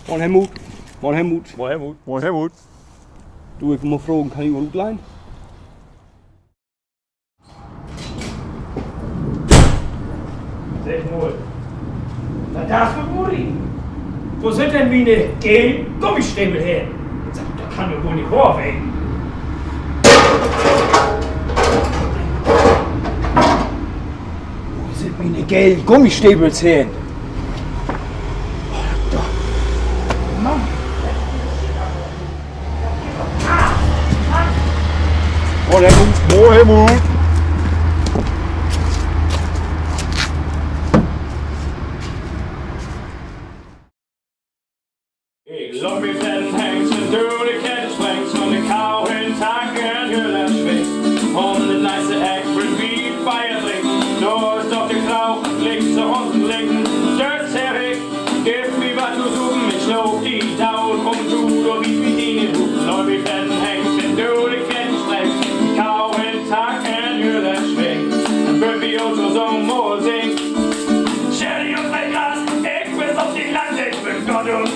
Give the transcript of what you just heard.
Moin Helmut. Moin Helmut. Moin Helmut. Moin Helmut. Du, ich will mal fragen, kann ich mal gut leihen? Sag mal, was darfst du, Muri? Wo sind denn meine gelben Gummistiefel her? Da kann doch wohl nicht wahr werden. Wo sind meine gelben Gummistiefel her? Mann. Moin Helmut. Moin Helmut. Ik zag weer vet hangs en door de ketten springt van de kou en takken en heel erg schwingt. Om de nice express wie feiert drinkt. Door stopt de klauw, links zu unten linken. Stürzt herrig, gib mir was zu suchen. Ich schnaub die Tau, komm du, du wie mit ihnen du. Läuft wie vet hangs en door de ketten springt. Kou en takken en heel erg schwingt. En Buffy ook zo mooi zingt. Sherry und mein Glas, ich bin auf die Lande, ich bin Gott und